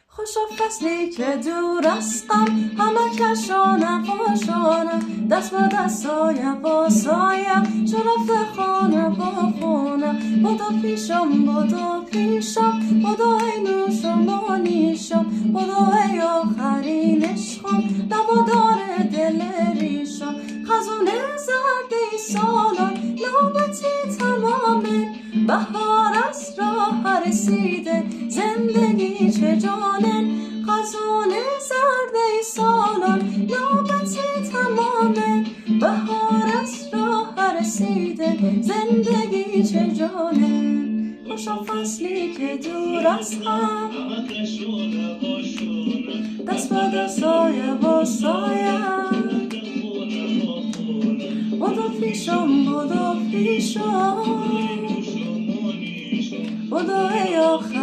خوشا فصلی که دور از غم، همه کشانم خوشانم، دست با دست سایه با سایه، شرف خانه با خانه. بدو پیشم بدو ای نوشم و نیشم، بدو ای آخرین عشقم، دوادار دل ریشم. خزون زرد سالان نوبتی تمامه، بهار از راه رسیده زندگی چه جانه. خزون زرد سالان نوبتی تمامه، بهار از راه رسیده زندگی چه جانه. خوشا فصلی که دور از هم، دست با دست سایه با سایه. بدو پیشم بدو ای آخر